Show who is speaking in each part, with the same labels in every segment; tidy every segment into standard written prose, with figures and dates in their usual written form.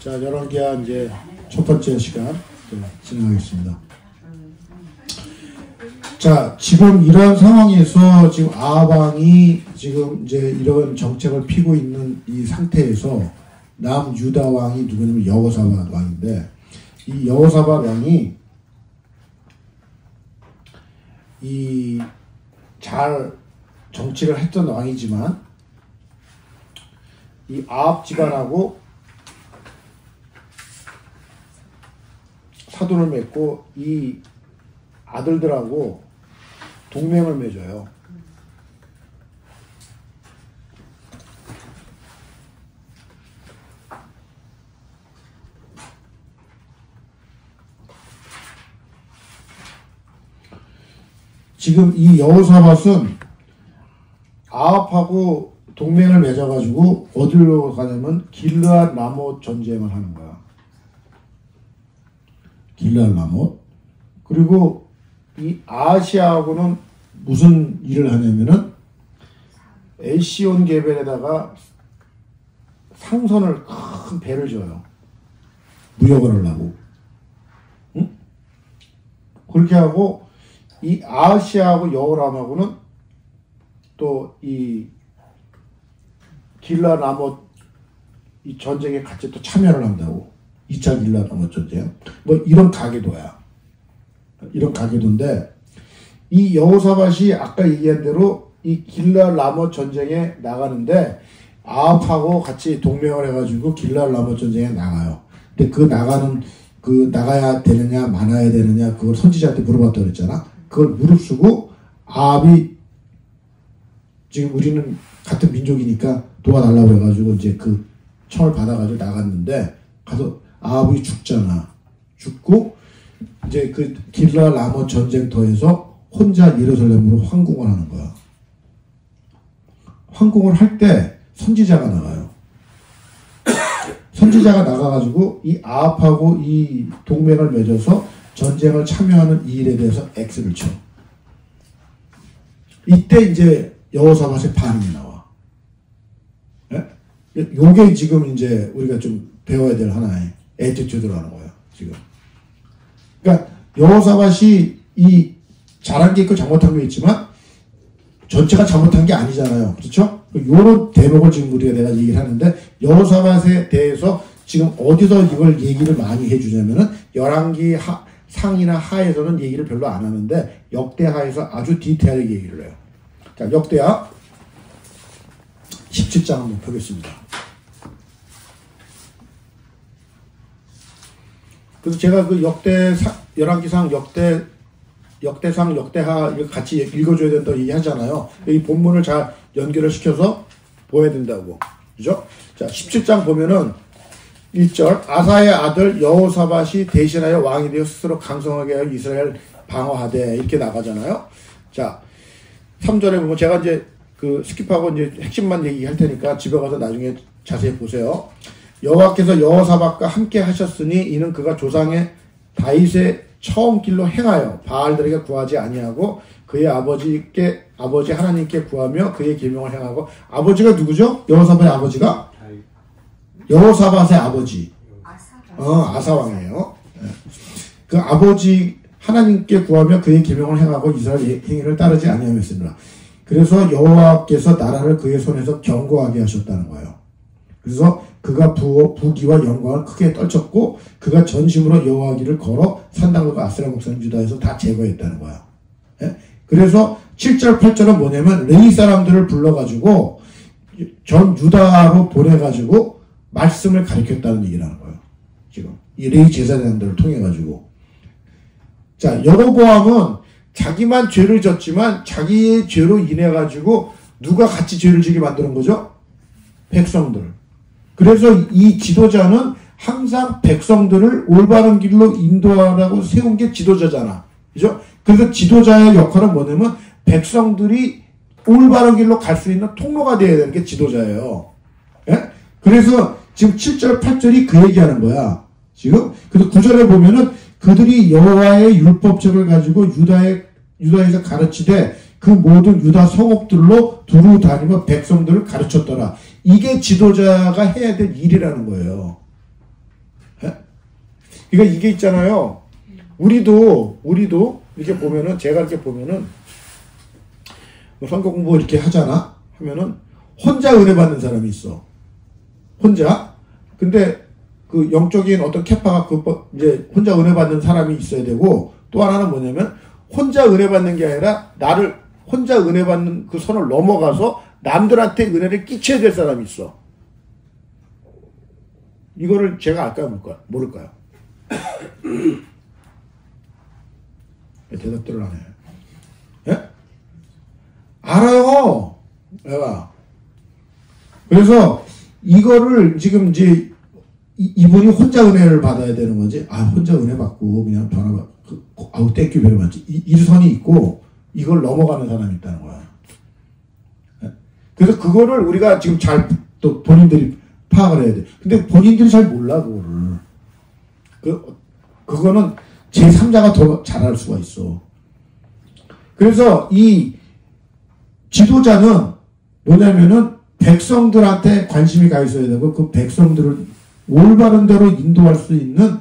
Speaker 1: 자, 열왕기하 이제 첫 번째 시간 진행하겠습니다. 자, 지금 이런 상황에서 지금 아합 왕이 지금 이제 이런 정책을 피고 있는 이 상태에서 남유다 왕이 누구냐면 여호사밧 왕인데, 이 여호사밧 왕이 이 잘 정치를 했던 왕이지만 이 아합 집안하고 사돈을 맺고 이 아들들하고 동맹을 맺어요. 지금 이 여호사밧은 아합하고 동맹을 맺어가지고 어디로 가냐면 길르앗 라못 전쟁을 하는 거야. 길르앗 라못. 그리고 이 아하시아하고는 무슨 일을 하냐면은 엘시온 게벨에다가 상선을 큰 배를 줘요. 무역을 하려고. 응? 그렇게 하고 이 아하시아하고 여호람하고는 또 이 길르앗 라못 이 전쟁에 같이 또 참여를 한다고. 2차 길르앗 라못 전쟁. 뭐 이런 가계도야. 이런 가계도인데, 이 여호사밧이 아까 얘기한 대로 이 길르앗 라못 전쟁에 나가는데 아합하고 같이 동맹을 해가지고 길르앗 라못 전쟁에 나가요. 근데 그 나가야 되느냐 말아야 되느냐 그걸 선지자한테 물어봤다고 그랬잖아. 그걸 무릅쓰고 아합이 지금 우리는 같은 민족이니까 도와달라고 그래가지고 이제 그 청을 받아가지고 나갔는데, 가서 아합이 죽잖아. 죽고 이제 그 길르앗 라못 전쟁터에서 혼자 예루살렘으로 황궁을 하는 거야. 황궁을 할 때 선지자가 나가요. 선지자가 나가가지고 이 아합하고 이 동맹을 맺어서 전쟁을 참여하는 이 일에 대해서 X를 쳐. 이때 이제 여호사밧의 반응이 나와. 예? 요게 지금 이제 우리가 좀 배워야 될 하나의 에티튜드로 하는 거야, 지금. 그러니까 여호사밧이 이 잘한 게 있고 잘못한 게 있지만 전체가 잘못한 게 아니잖아요. 그렇죠? 요런 대목을 지금 우리가 내가 얘기를 하는데, 여호사밧에 대해서 지금 어디서 이걸 얘기를 많이 해주냐면은 열왕기 상이나 하에서는 얘기를 별로 안 하는데 역대하에서 아주 디테일하게 얘기를 해요. 자, 역대하 17장 한번 펴겠습니다. 그래서 제가 그 열왕기상 역대상 역대하 이거 같이 읽어줘야 된다고 얘기하잖아요. 이 본문을 잘 연결을 시켜서 보여야 된다고. 그죠? 자, 17장 보면은 1절, 아사의 아들 여호사밧이 대신하여 왕이 되어 스스로 강성하게 하여 이스라엘 방어하되, 이렇게 나가잖아요. 자, 3절에 보면 제가 이제 그 스킵하고 이제 핵심만 얘기할 테니까 집에 가서 나중에 자세히 보세요. 여호와께서 여호사밧과 함께 하셨으니 이는 그가 조상의 다윗의 처음 길로 행하여 바알들에게 구하지 아니하고 그의 아버지 하나님께 구하며 그의 계명을 행하고. 아버지가 누구죠? 여호사밧의 아버지가? 여호사밧의 아버지. 아사왕이에요. 그 아버지 하나님께 구하며 그의 계명을 행하고 이스라엘 행위를 따르지 아니하였습니다. 그래서 여호와께서 나라를 그의 손에서 견고하게 하셨다는 거예요. 그래서 그가 부귀와 영광을 크게 떨쳤고 그가 전심으로 여호와기를 걸어 산당과 아스라 목사님 유다에서 다 제거했다는 거야. 예? 그래서 7절 8절은 뭐냐면 레위 사람들을 불러가지고 전 유다로 보내가지고 말씀을 가르쳤다는 얘기를 하는 거예요. 지금 이 레위 제사장들을 통해 가지고. 자, 여로보암은 자기만 죄를 졌지만 자기의 죄로 인해 가지고 누가 같이 죄를 지게 만드는 거죠? 백성들. 그래서 이 지도자는 항상 백성들을 올바른 길로 인도하라고 세운 게 지도자잖아. 그죠? 그래서 지도자의 역할은 뭐냐면 백성들이 올바른 길로 갈 수 있는 통로가 되어야 되는 게 지도자예요. 예? 그래서 지금 7절, 8절이 그 얘기하는 거야. 지금. 그래서 9절에 보면은 그들이 여호와의 율법책을 가지고 유다에서 가르치되 그 모든 유다 성읍들로 두루 다니며 백성들을 가르쳤더라. 이게 지도자가 해야 될 일이라는 거예요. 그러니까 이게 있잖아요. 우리도 이렇게 보면은, 제가 이렇게 보면은, 선거 공부 이렇게 하잖아? 하면은, 혼자 은혜 받는 사람이 있어. 혼자. 근데, 그 영적인 어떤 캐파가 이제 혼자 은혜 받는 사람이 있어야 되고, 또 하나는 뭐냐면, 혼자 은혜 받는 게 아니라, 나를, 혼자 은혜 받는 그 선을 넘어가서, 남들한테 은혜를 끼쳐야 될 사람이 있어. 이거를 제가 알까요, 모를까요? 대답들을 안 해요. 예? 알아요. 내가. 그래서 이거를 지금 이제 이분이 혼자 은혜를 받아야 되는 거지. 아, 혼자 은혜 받고 그냥 변화받고, 아우, 땡큐 베리 마치. 일선이 있고 이걸 넘어가는 사람이 있다는 거야. 예? 그래서 그거를 우리가 지금 잘 또 본인들이 파악을 해야 돼. 근데 본인들이 잘 몰라, 그거를. 그거는 제3자가 더 잘할 수가 있어. 그래서 이 지도자는 뭐냐면은 백성들한테 관심이 가 있어야 되고 그 백성들을 올바른 대로 인도할 수 있는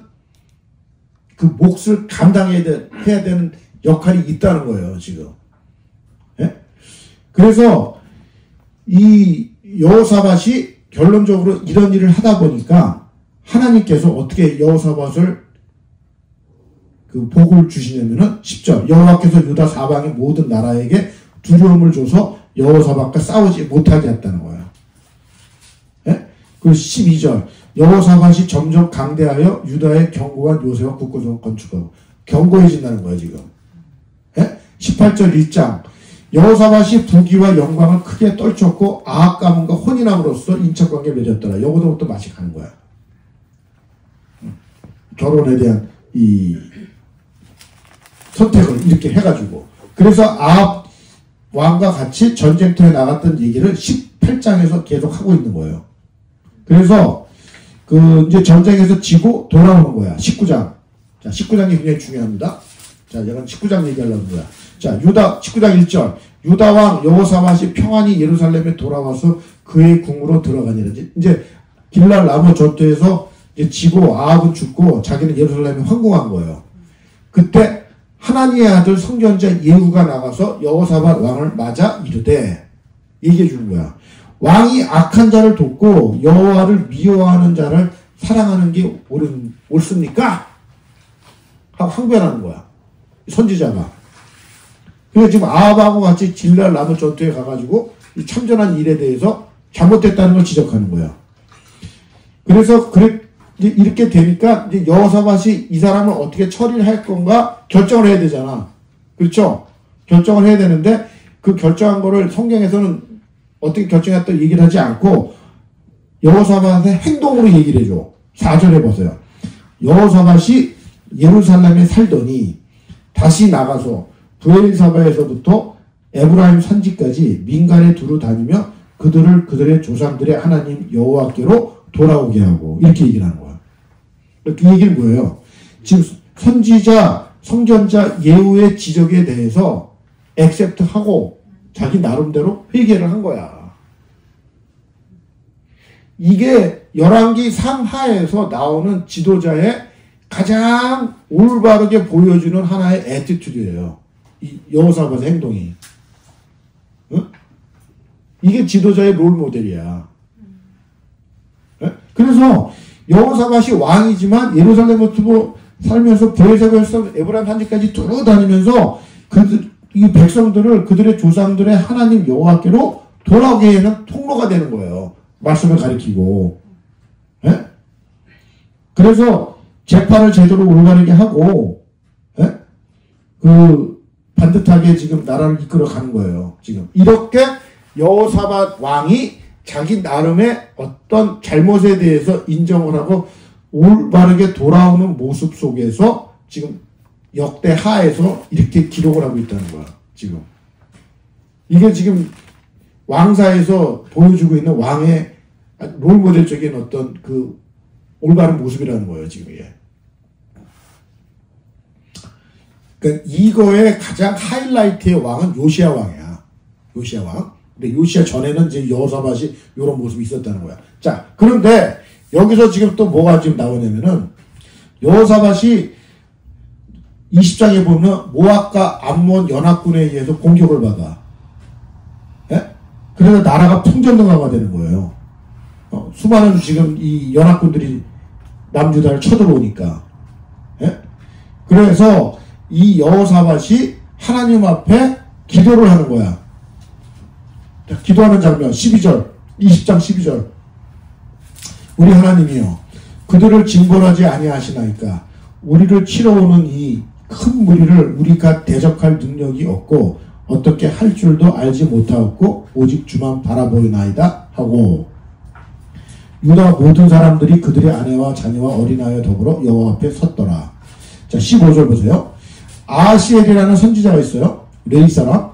Speaker 1: 그 몫을 감당해야 해야 되는 역할이 있다는 거예요, 지금. 예? 그래서 이 여호사밧이 결론적으로 이런 일을 하다 보니까 하나님께서 어떻게 여호사밧을 그 복을 주시냐면은 10절 여호와께서 유다 사방의 모든 나라에게 두려움을 줘서 여호사밧과 싸우지 못하게 했다는 거예요. 예? 그 12절 여호사밧이 점점 강대하여 유다의 견고한 요새와 국고성을 건축하고 견고해진다는 거예요, 지금. 예? 18절 1장 여호사밧이 부귀와 영광을 크게 떨쳤고 아합 가문과 혼인함으로써 인척관계 맺었더라. 요거도 또 맛이 가는 거야. 결혼에 대한 이 선택을 이렇게 해가지고. 그래서 아합 왕과 같이 전쟁터에 나갔던 얘기를 18장에서 계속 하고 있는 거예요. 그래서 그 이제 전쟁에서 지고 돌아오는 거야. 19장. 자, 19장이 굉장히 중요합니다. 자, 제가 19장 얘기하려는 거야. 자, 19장 1절. 유다 왕 여호사밧이 평안히 예루살렘에 돌아와서 그의 궁으로 들어가니라. 이제 길랄 나무 전투에서 이제 지고 아합은 죽고 자기는 예루살렘에 황궁한 거예요. 그때 하나님의 아들 선견자 예후가 나가서 여호사밧 왕을 맞아 이르되 얘기해 주는 거야. 왕이 악한 자를 돕고 여호와를 미워하는 자를 사랑하는 게 옳습니까? 하고 항변하는 거야. 선지자가. 그래서 지금 아합하고 같이 길랄 나무 전투에 가가지고 이 참전한 일에 대해서 잘못됐다는 걸 지적하는 거야. 그래서 이제 이렇게 되니까 이제 여호사밧이 이 사람을 어떻게 처리를 할 건가 결정을 해야 되잖아. 그렇죠? 결정을 해야 되는데 그 결정한 거를 성경에서는 어떻게 결정했다 얘기를 하지 않고 여호사밧의 행동으로 얘기를 해줘. 4절에 보세요. 여호사밧이 예루살렘에 살더니 다시 나가서 브엘사바에서부터 에브라임 산지까지 민간에 두루 다니며 그들의 조상들의 하나님 여호와께로 돌아오게 하고 이렇게 얘기를 하는 거야. 그 얘기는 뭐예요? 지금 선지자, 선견자 예후의 지적에 대해서 액셉트하고 자기 나름대로 회개를 한 거야. 이게 열왕기 상하에서 나오는 지도자의 가장 올바르게 보여주는 하나의 애티튜드예요. 이 여호사밧의 행동이. 응? 이게 지도자의 롤 모델이야. 네? 그래서 여호사밧이 왕이지만 예루살렘부터 살면서 브엘사바에서 에브라임 산지까지 두루 다니면서 이 백성들을 그들의 조상들의 하나님 여호와께로 돌아오게 하는 통로가 되는 거예요. 말씀을 가리키고. 네? 그래서 재판을 제대로 올바르게 하고, 네? 반듯하게 지금 나라를 이끌어 가는 거예요. 지금. 이렇게 여호사밧 왕이 자기 나름의 어떤 잘못에 대해서 인정을 하고 올바르게 돌아오는 모습 속에서 지금 역대하에서 이렇게 기록을 하고 있다는 거야. 지금. 이게 지금 왕사에서 보여주고 있는 왕의 롤모델적인 어떤 그 올바른 모습이라는 거예요. 지금 이게. 그러니까 이거의 가장 하이라이트의 왕은 요시야 왕이야. 요시야 왕. 근데 요시야 전에는 이제 여호사밧이 이런 모습이 있었다는 거야. 자, 그런데 여기서 지금 또 뭐가 지금 나오냐면은 여호사밧이 20장에 보면 모압과 암몬 연합군에 의해서 공격을 받아. 예? 그래서 나라가 풍전등화가 되는 거예요. 수많은 지금 이 연합군들이 남유다를 쳐들어오니까. 예? 그래서 이 여호사밧이 하나님 앞에 기도를 하는 거야. 기도하는 장면 12절 20장 12절 우리 하나님이여 그들을 징벌하지 아니하시나이까 우리를 치러 오는 이 큰 무리를 우리가 대적할 능력이 없고 어떻게 할 줄도 알지 못하였고 오직 주만 바라보이나이다 하고 유다 모든 사람들이 그들의 아내와 자녀와 어린아이와 더불어 여호와 앞에 섰더라. 자 15절 보세요. 아하시엘이라는 선지자가 있어요. 레위 사람.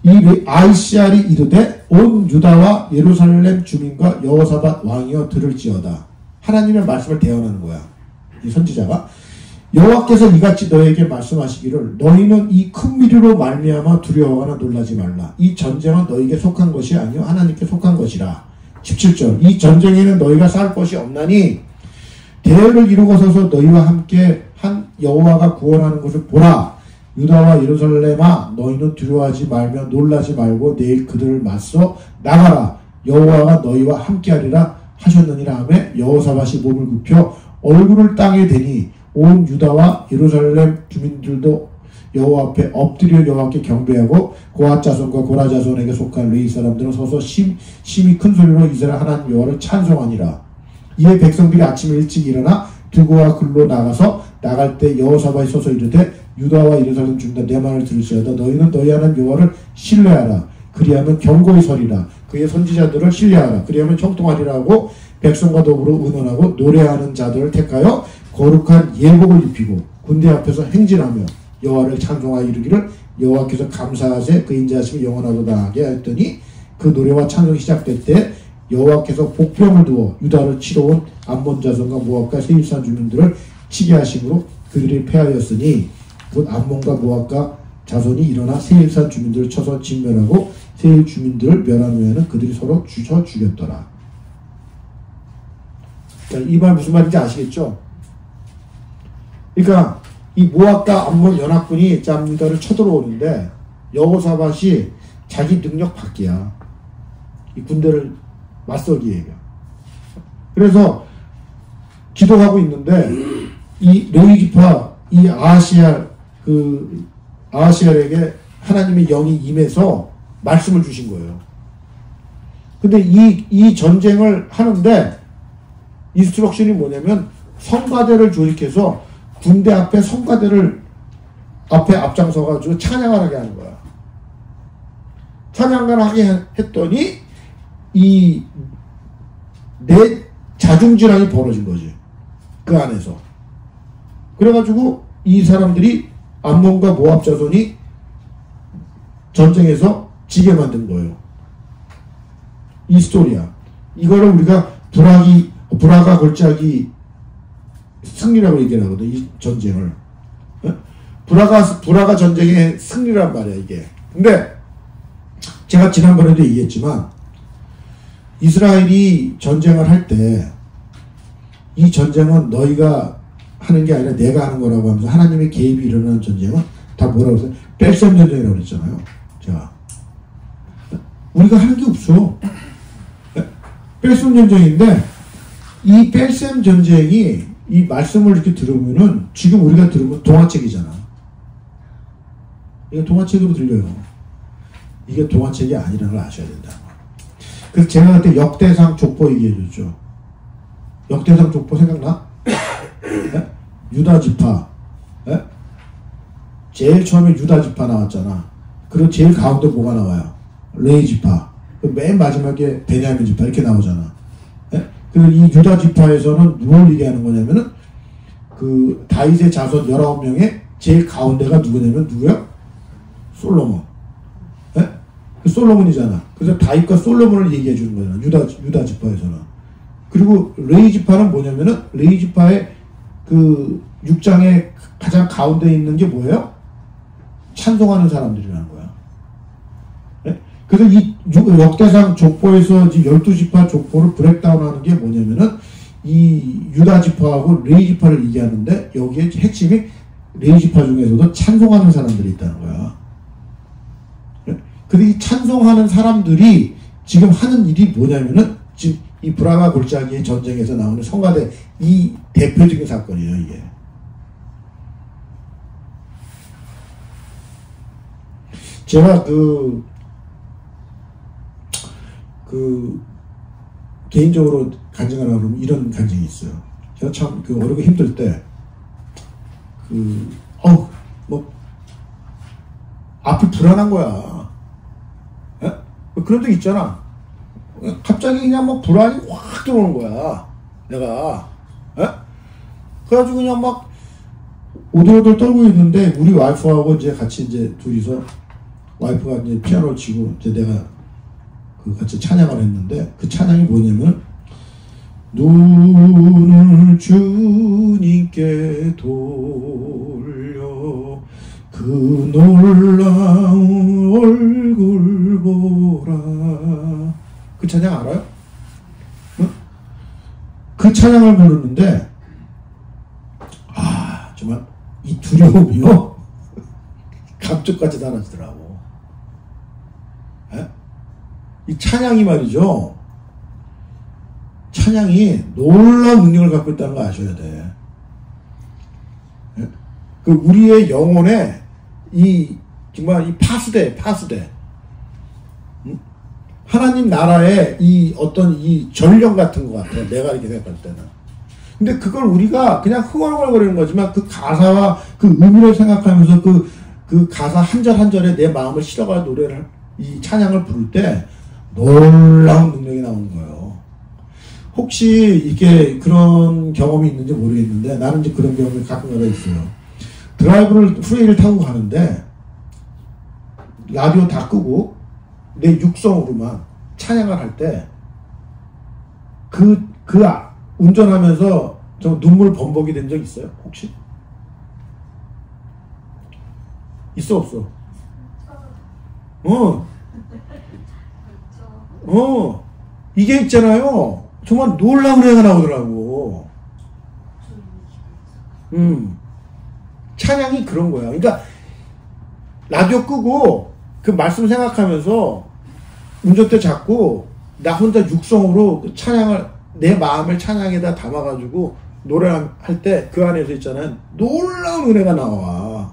Speaker 1: 이 아이시알이 이르되 온 유다와 예루살렘 주민과 여호사밧 왕이여 들을지어다. 하나님의 말씀을 대언하는 거야. 이 선지자가 여호와께서 이같이 너에게 말씀하시기를 너희는 이 큰 미리로 말미암아 두려워하거나 놀라지 말라. 이 전쟁은 너희에게 속한 것이 아니요 하나님께 속한 것이라. 17절 이 전쟁에는 너희가 싸울 것이 없나니 대열을 이루고 서서 너희와 함께 한 여호와가 구원하는 것을 보라. 유다와 예루살렘아 너희는 두려워하지 말며 놀라지 말고 내일 그들을 맞서 나가라. 여호와가 너희와 함께하리라 하셨느니라 하며 여호사밧이 몸을 굽혀 얼굴을 땅에 대니 온 유다와 예루살렘 주민들도 여호와 앞에 엎드려 여호와께 경배하고 고핫 자손과 고라 자손에게 속한 레위 사람들은 서서 심히 큰 소리로 이스라엘 하나님 여호와를 찬송하니라. 이에 백성들이 아침에 일찍 일어나 두고와 글로 나가서 나갈 때 여호사밧이 서서 이르되 유다와 예루살렘 주민들 내 말을 들으시어다 너희는 너희 하나님 여호와를 신뢰하라. 그리하면 경고히 서리라. 그의 선지자들을 신뢰하라. 그리하면 형통하리라 하고 백성과 더불어 의논하고 노래하는 자들을 택하여 거룩한 예복을 입히고 군대 앞에서 행진하며 여호와를 찬송하여 이르기를 여호와께서 감사하세 그 인자하심이 영원하도다 하게 하였더니 그 노래와 찬송이 시작될 때 여호와께서 복병을 두어 유다를 치러 온 암몬 자손과 모압과 세일산 주민들을 치게 하심으로 그들이 패하였으니 곧 암몬과 모압과 자손이 일어나 세일산 주민들을 쳐서 진멸하고 세일 주민들을 멸한 후에는 그들이 서로 쳐 죽였더라. 이 말 무슨 말인지 아시겠죠? 그러니까 이 모압과 암몬 연합군이 유다를 쳐들어오는데 여호사밧이 자기 능력 밖이야. 이 군대를 맞서기에. 그래서 기도하고 있는데 이 레위 지파 이 아하시알에게 하나님의 영이 임해서 말씀을 주신 거예요. 근데 이 전쟁을 하는데 인스트럭션이 뭐냐면 성가대를 조직해서 군대 앞에 성가대를 앞에 앞장서가지고 찬양을 하게 하는 거야. 찬양을 하게 했더니 내 자중질환이 벌어진 거지. 그 안에서. 그래가지고 이 사람들이 암몬과 모압 자손이 전쟁에서 지게 만든 거예요. 이 스토리야. 이거를 우리가 브라가 골짜기 승리라고 얘기를 하거든. 이 전쟁을. 브라가 전쟁의 승리란 말이야 이게. 근데 제가 지난번에도 얘기했지만 이스라엘이 전쟁을 할 때 이 전쟁은 너희가 하는 게 아니라 내가 하는 거라고 하면서 하나님의 개입이 일어나는 전쟁은 다 뭐라고 했어요? 뺄셈 전쟁이라고 그랬잖아요. 자, 우리가 하는 게 없어. 뺄셈 전쟁인데 이 뺄셈 전쟁이 이 말씀을 이렇게 들으면은 지금 우리가 들으면 동화책이잖아. 이게 동화책으로 들려요. 이게 동화책이 아니라는 걸 아셔야 된다. 그래서 제가 그때 역대상 족보 얘기해줬죠. 역대상 족보 생각나? 네? 유다 지파. 네? 제일 처음에 유다 지파 나왔잖아. 그리고 제일 가운데 뭐가 나와요? 레위 지파. 맨 마지막에 베냐민 지파 이렇게 나오잖아. 네? 그리고 이 유다 지파에서는 누굴 얘기하는 거냐면은 그 다윗의 자손 19명의 제일 가운데가 누구냐면 누구야? 솔로몬. 네? 그 솔로몬이잖아. 그래서 다윗과 솔로몬을 얘기해 주는 거잖아. 유다 지파에서는. 그리고 레위 지파는 뭐냐면은 레위 지파의 그 6장의 가장 가운데 있는 게 뭐예요? 찬송하는 사람들이라는 거야. 네? 그래서 이 역대상 족보에서 12지파 족보를 브렉다운 하는 게 뭐냐면은 이 유다 지파하고 레위 지파를 얘기하는데 여기에 핵심이 레위 지파 중에서도 찬송하는 사람들이 있다는 거야. 근데 이 찬송하는 사람들이 지금 하는 일이 뭐냐면은 지금 이 브라가 골짜기 전쟁에서 나오는 성가대 이 대표적인 사건이에요, 이게. 제가 개인적으로 간증하라 그러면 이런 간증이 있어요. 제가 참 어렵고 힘들 때, 앞이 불안한 거야. 예? 그런 적 있잖아. 갑자기 그냥 불안이 확 들어오는 거야. 내가. 예? 그래가지고 그냥 오들오들 떨고 있는데, 우리 와이프하고 이제 같이 이제 둘이서, 와이프가 이제 피아노를 치고, 이제 내가 같이 찬양을 했는데, 그 찬양이 뭐냐면, 눈을 주님께 돌려 그 놀라운 얼굴 보라. 그 찬양 알아요? 응? 그 찬양을 부르는데 정말 이 두려움이요 감쪽까지 달아지더라고. 이 찬양이 말이죠, 찬양이 놀라운 능력을 갖고 있다는 거 아셔야 돼. 우리의 영혼에 정말 이 파수대. 하나님 나라의 어떤 전령 같은 것 같아. 내가 이렇게 생각할 때는. 근데 그걸 우리가 그냥 흥얼흥얼거리는 거지만 그 가사와 그 의미를 생각하면서 그 가사 한 절 한 절에 내 마음을 실어가 노래를, 이 찬양을 부를 때 놀라운 능력이 나오는 거예요. 혹시 이게 그런 경험이 있는지 모르겠는데 나는 이제 그런 경험이 가끔가다 있어요. 프레이를 타고 가는데 라디오 다 끄고 내 육성으로만 찬양을 할 때 운전하면서 좀 눈물 범벅이 된 적 있어요? 혹시? 있어 없어? 이게 있잖아요. 정말 놀라운 애가 나오더라고. 찬양이 그런 거야. 그러니까 라디오 끄고 그 말씀 생각하면서 운전대 잡고 나 혼자 육성으로 그 찬양을, 내 마음을 찬양에다 담아가지고 노래할 때 그 안에서 있잖아요, 놀라운 은혜가 나와.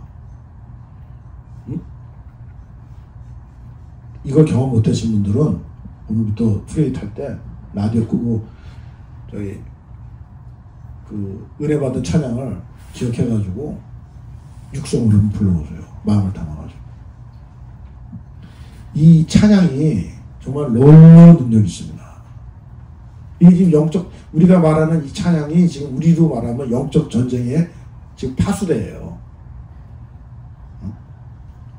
Speaker 1: 이걸 경험 못하신 분들은 오늘부터 프레이 탈 때 라디오 끄고 은혜 받은 찬양을 기억해가지고 육성으로 불러보세요. 마음을 담아가지고. 이 찬양이 정말 놀라운 능력이 있습니다. 이 지금 우리가 말하는 이 찬양이 지금 우리로 말하면 영적 전쟁의 지금 파수대예요.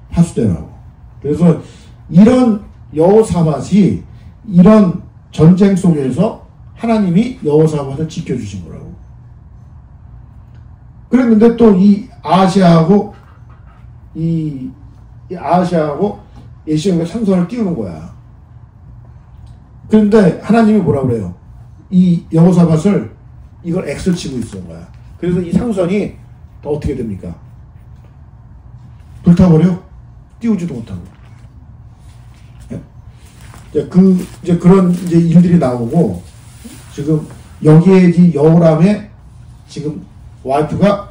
Speaker 1: 파수대라고. 그래서 이런 여호사밧이 이런 전쟁 속에서 하나님이 여호사밧을 지켜주신 거라고. 그랬는데 또 이 아하시아하고 예시온과 삼손을 띄우는 거야. 그런데 하나님이 뭐라 그래요? 이 여호사밧을 이걸 X를 치고 있는 거야. 그래서 이 삼손이 또 어떻게 됩니까? 불타버려? 띄우지도 못하고. 이제 그런 일들이 나오고, 지금 여기에 이 여호람의 지금 와이프가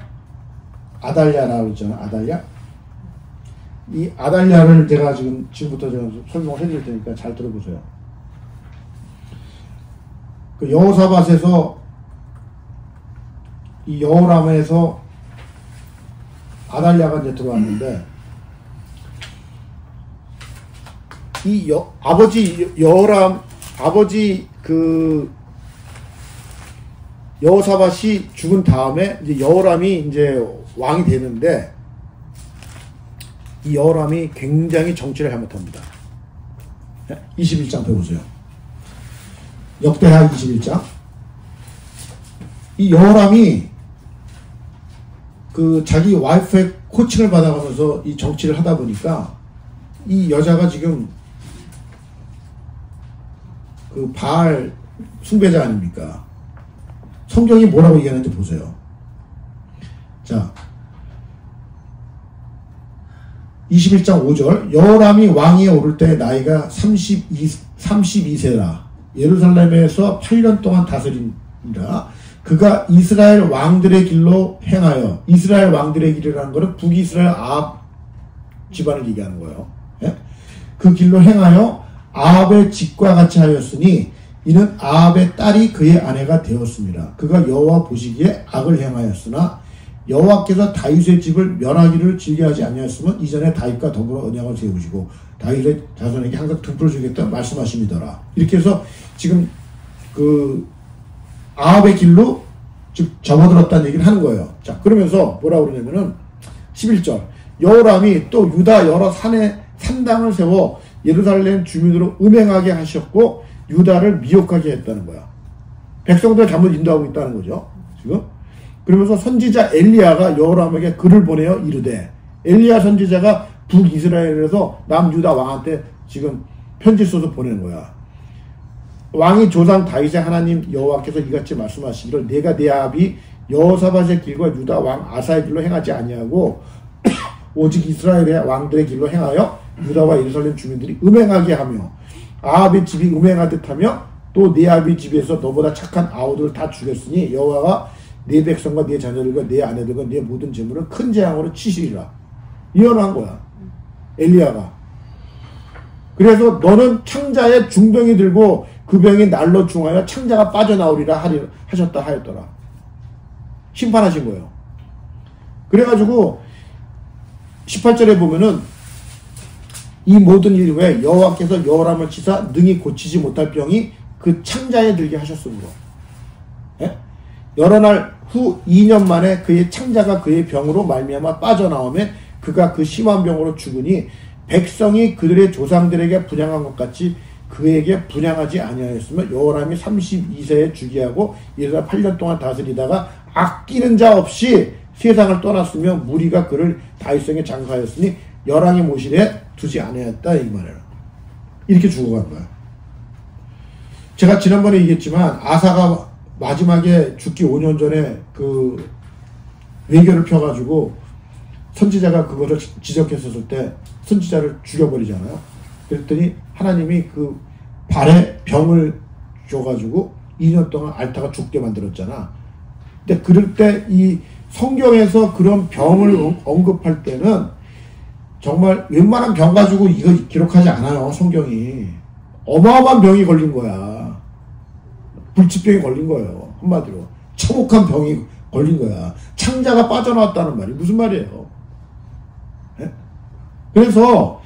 Speaker 1: 아달랴라고 있잖아. 아달랴? 이 아달랴를 제가 지금부터 제가 설명을 해드릴 테니까 잘 들어보세요. 그 여호사밧에서 이 여호람에서 아달랴가 이제 들어왔는데, 아버지 여호사밧이 죽은 다음에 이제 여호람이 이제 왕이 되는데, 이 여호람이 굉장히 정치를 잘못합니다. 21장 펴보세요. 역대하 21장. 이 여호람이 자기 와이프의 코칭을 받아가면서 이 정치를 하다 보니까 이 여자가 지금 바알 숭배자 아닙니까? 성경이 뭐라고 얘기하는지 보세요. 자, 21장 5절 여호람이 왕위에 오를 때 나이가 32세라 예루살렘에서 8년 동안 다스린다. 그가 이스라엘 왕들의 길로 행하여 이스라엘 왕들의 길이라는 것은 북이스라엘 아합 집안을 얘기하는 거예요. 예? 그 길로 행하여 아합의 집과 같이 하였으니 이는 아합의 딸이 그의 아내가 되었습니다. 그가 여호와 보시기에 악을 행하였으나 여호와께서 다윗의 집을 멸하기를 즐겨하지 아니하였으면 이전에 다윗과 더불어 언약을 세우시고 다윗의 자손에게 항상 등불을 주겠다 말씀하심이더라. 이렇게 해서 지금 그 아합의 길로 즉 접어들었다는 얘기를 하는 거예요. 자, 그러면서 뭐라고 그러냐면은 11절 여호람이 또 유다 여러 산에 산당을 세워 예루살렘 주민으로 음행하게 하셨고 유다를 미혹하게 했다는 거야. 백성들 잘못 인도하고 있다는 거죠. 지금 그러면서 선지자 엘리야가 여호람에게 글을 보내어 이르되 엘리야 선지자가 북이스라엘에서 남유다 왕한테 지금 편지 써서 보내는 거야. 왕이 조상 다윗의 하나님 여호와께서 이같이 말씀하시기를 내가 내 아비 여호사밧의 길과 유다 왕 아사의 길로 행하지 아니하고 오직 이스라엘의 왕들의 길로 행하여 유다와 예루살렘 주민들이 음행하게 하며 아합의 집이 음행하듯 하며 또 내 아비 집에서 너보다 착한 아우들을 다 죽였으니 여호와가 내 백성과 내 자녀들과 내 아내들과 내 모든 재물을 큰 재앙으로 치시리라. 예언한 거야. 엘리야가. 그래서 너는 창자에 중병이 들고 그 병이 날로 중하여 창자가 빠져나오리라 하셨다 하였더라. 심판하신 거예요. 그래가지고 18절에 보면은 이 모든 일 외에 여호와께서 여호람을 치사 능히 고치지 못할 병이 그 창자에 들게 하셨으므로 예? 여러 날 후 2년 만에 그의 창자가 그의 병으로 말미암아 빠져나오매 그가 그 심한 병으로 죽으니 백성이 그들의 조상들에게 분향한 것 같이 그에게 분향하지 아니하였으며 여호람이 32세에 주기하고 이르다 8년 동안 다스리다가 아끼는 자 없이 세상을 떠났으며 무리가 그를 다윗성에 장사하였으니 열왕의 모실에 두지 아니하였다 이 말이에요. 이렇게 죽어간 거야. 제가 지난번에 얘기했지만 아사가 마지막에 죽기 5년 전에 그 외교를 펴가지고 선지자가 그거를 지적했었을 때 선지자를 죽여버리잖아요. 그랬더니 하나님이 그 발에 병을 줘가지고 2년 동안 앓다가 죽게 만들었잖아. 근데 그럴 때 이 성경에서 그런 병을 언급할 때는 정말 웬만한 병 가지고 이거 기록하지 않아요. 성경이. 어마어마한 병이 걸린 거야. 불치병이 걸린 거예요. 한마디로. 처복한 병이 걸린 거야. 창자가 빠져나왔다는 말이 무슨 말이에요. 네? 그래서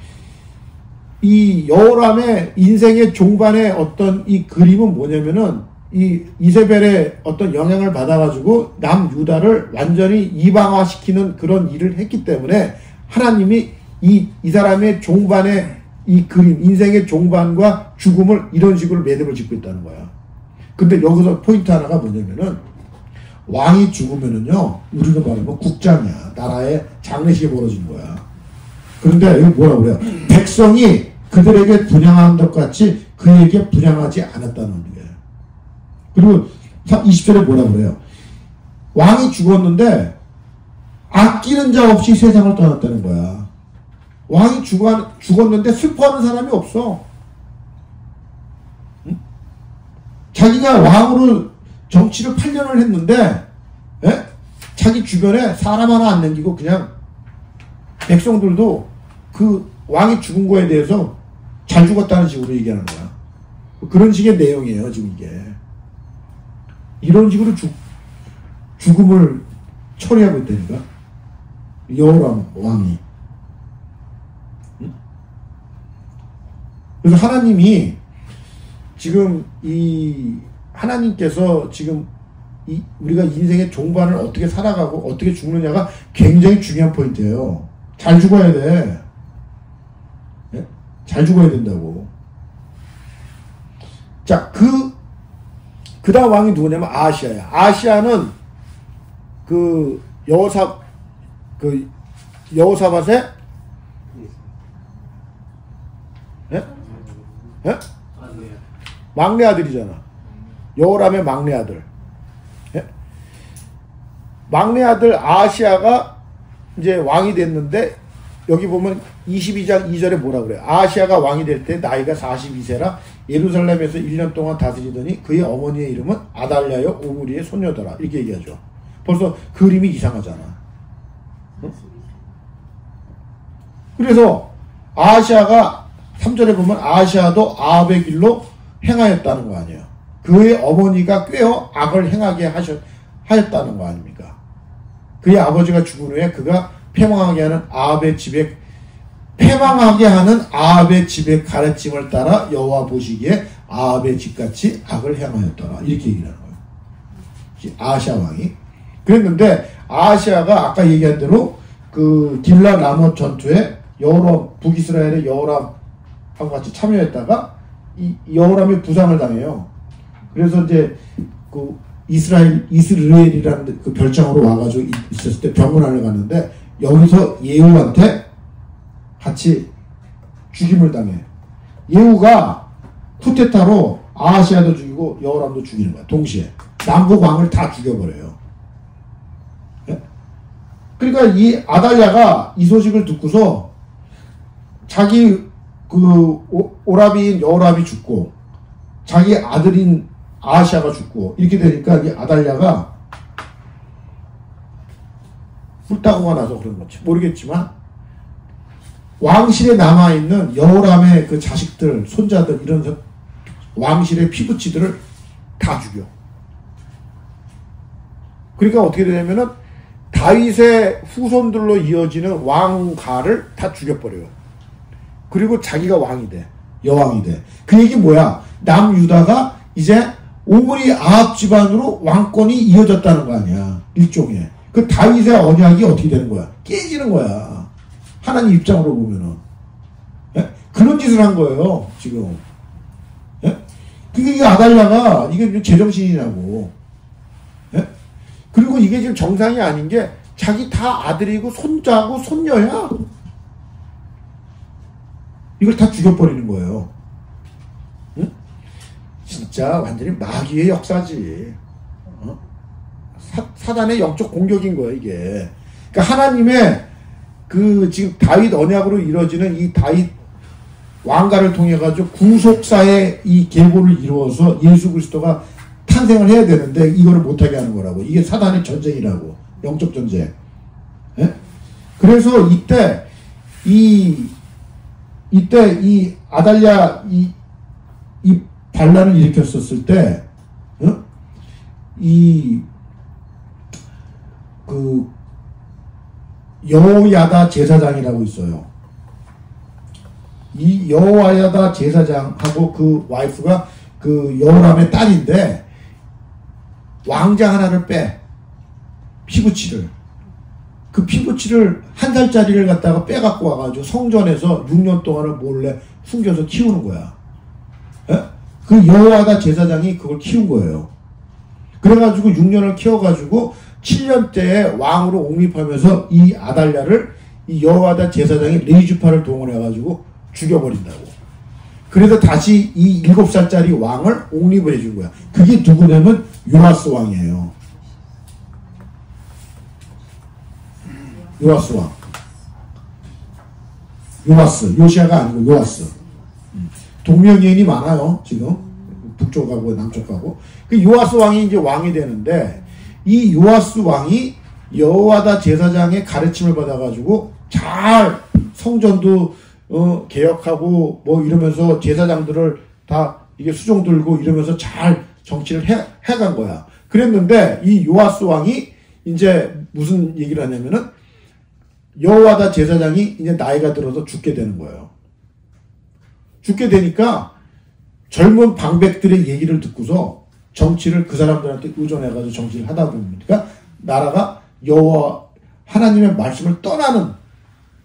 Speaker 1: 이 여호람의 인생의 종반의 어떤 이 그림은 뭐냐면은 이 이세벨의 어떤 영향을 받아가지고 남유다를 완전히 이방화시키는 그런 일을 했기 때문에 하나님이 이 사람의 종반의 이 그림, 인생의 종반과 죽음을 이런 식으로 매듭을 짓고 있다는 거야. 근데 여기서 포인트 하나가 뭐냐면은 왕이 죽으면은요, 우리가 말하면 국장이야. 나라에 장례식이 벌어지는 거야. 그런데 여기 뭐라 그래요? 백성이 그들에게 분향한 것 같이 그에게 분향하지 않았다는 얘기예요. 그리고 20절에 뭐라 그래요? 왕이 죽었는데 아끼는 자 없이 세상을 떠났다는 거야. 왕이 죽었는데 슬퍼하는 사람이 없어. 응? 자기가 왕으로 정치를 8년을 했는데 예? 자기 주변에 사람 하나 안 남기고 그냥 백성들도 그 왕이 죽은 거에 대해서 잘 죽었다는 식으로 얘기하는 거야. 그런 식의 내용이에요 지금 이게. 이런 식으로 죽음을 처리하고 있다니까 여호람 왕이. 응? 그래서 하나님이 지금 하나님께서 지금 우리가 인생의 종반을 어떻게 살아가고 어떻게 죽느냐가 굉장히 중요한 포인트예요. 잘 죽어야 돼. 네? 잘 죽어야 된다고. 자, 그 다음 왕이 누구냐면 아하시아야. 아하시아는 여호사밧의 예? 예? 막내 아들이잖아. 여호람의 막내 아들. 예? 막내 아들 아하시아가 이제 왕이 됐는데 여기 보면 22장 2절에 뭐라 그래요? 아하시아가 왕이 될 때 나이가 42세라 예루살렘에서 1년 동안 다스리더니 그의 어머니의 이름은 아달랴여 오므리의 손녀더라. 이렇게 얘기하죠. 벌써 그림이 이상하잖아. 응? 그래서 아하시아가 3절에 보면 아하시아도 아합의 길로 행하였다는 거 아니에요. 그의 어머니가 꾀어 악을 행하게 하였다는 거 아닙니까? 그의 아버지가 죽은 후에 그가 패망하게 하는 아합의 집의 가르침을 따라 여호와 보시기에 아합의 집같이 악을 행하였더라. 이렇게 얘기를 하는 거예요. 아하시아 왕이. 그랬는데 아하시아가 아까 얘기한 대로 그 길라 라못 전투에 여호람, 북이스라엘의 여호람하고 같이 참여했다가 이 여호람이 부상을 당해요. 그래서 이제 그 이스라엘이라는 그 별장으로 와가지고 있었을 때 병원을 갔는데 여기서 예후한테 같이 죽임을 당해. 예후가 쿠데타로 아하시아도 죽이고 여호람도 죽이는 거야. 동시에 남북 왕을 다 죽여버려요. 네? 그러니까 이 아달랴가 이 소식을 듣고서 자기 그 오라비인 여호람이 죽고 자기 아들인 아하시아가 죽고 이렇게 되니까 이 아달랴가 뿔따구가 나서 그런 거지 모르겠지만 왕실에 남아있는 여호람의 그 자식들 손자들 이런 왕실의 피부치들을 다 죽여. 그러니까 어떻게 되냐면은 다윗의 후손들로 이어지는 왕가를 다 죽여버려요. 그리고 자기가 왕이 돼. 여왕이 돼. 그 얘기 뭐야? 남유다가 이제 오므리 아합 집안으로 왕권이 이어졌다는 거 아니야. 일종의. 그 다윗의 언약이 어떻게 되는 거야? 깨지는 거야. 하나님 입장으로 보면은. 예? 그런 짓을 한 거예요. 지금. 예? 그게 아달랴가 이게 제정신이라고. 예? 그리고 이게 지금 정상이 아닌 게 자기 다 아들이고 손자고 손녀야. 이걸 다 죽여버리는 거예요. 응? 진짜 완전히 마귀의 역사지. 어? 사단의 영적 공격인 거예요, 이게. 그러니까 하나님의 그 지금 다윗 언약으로 이루어지는 이 다윗 왕가를 통해 가지고 구속사의 이 계보를 이루어서 예수 그리스도가 탄생을 해야 되는데 이거를 못하게 하는 거라고. 이게 사단의 전쟁이라고. 영적 전쟁. 예? 그래서 이때 이 아달랴 이 반란을 일으켰었을 때, 어? 그 여호야다 제사장이라고 있어요. 이 여호야다 제사장하고 그 와이프가 그 여호람의 딸인데 왕자 하나를 빼. 피부치를. 그 피부치를 한 살짜리를 갖다가 빼갖고 와가지고 성전에서 6년 동안을 몰래 숨겨서 키우는 거야. 에? 그 여호야다 제사장이 그걸 키운 거예요. 그래가지고 6년을 키워가지고 7년째에 왕으로 옹립하면서 이 아달랴를 이 여호야다 제사장이 레이주파를 동원해가지고 죽여버린다고. 그래서 다시 이 7살짜리 왕을 옹립을 해준 거야. 그게 누구냐면 요아스 왕이에요. 요아스 왕. 요시아가 아니고 요아스. 동명이인이 많아요, 지금. 북쪽하고 남쪽하고. 그 요아스 왕이 이제 왕이 되는데, 이 요아스 왕이 여호야다 제사장의 가르침을 받아가지고 잘 성전도 개혁하고 뭐 이러면서 제사장들을 다 이게 수종 들고 이러면서 잘 정치를 해간 거야. 그랬는데 이 요아스 왕이 이제 무슨 얘기를 하냐면은 여호야다 제사장이 이제 나이가 들어서 죽게 되는 거예요. 죽게 되니까 젊은 방백들의 얘기를 듣고서 정치를 그 사람들한테 의존해가지고 정치를 하다 보니까 나라가 여호와 하나님의 말씀을 떠나는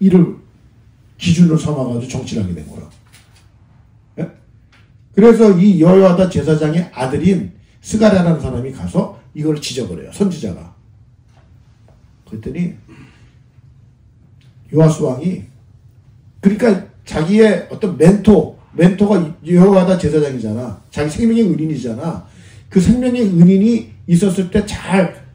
Speaker 1: 일을 기준으로 삼아가지고 정치를 하게 된 거예요. 예? 그래서 이 여호야다 제사장의 아들인 스가랴라는 사람이 가서 이걸 지져버려요. 선지자가. 그랬더니 요아스 왕이 그러니까 자기의 어떤 멘토가 여호야다 제사장이잖아. 자기 생명의 은인이잖아. 그 생명의 은인이 있었을 때 잘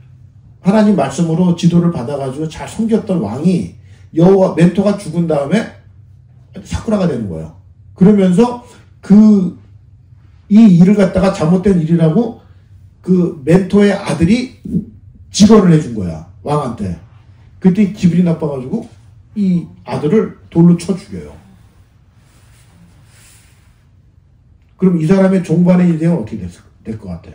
Speaker 1: 하나님 말씀으로 지도를 받아가지고 잘 섬겼던 왕이 여호와 멘토가 죽은 다음에 사쿠라가 되는 거예요. 그러면서 이 일을 갖다가 잘못된 일이라고 그 멘토의 아들이 직언을 해준 거야. 왕한테. 그때 기분이 나빠가지고 이 아들을 돌로 쳐 죽여요. 그럼 이 사람의 종반의 인생은 어떻게 될 것 같아?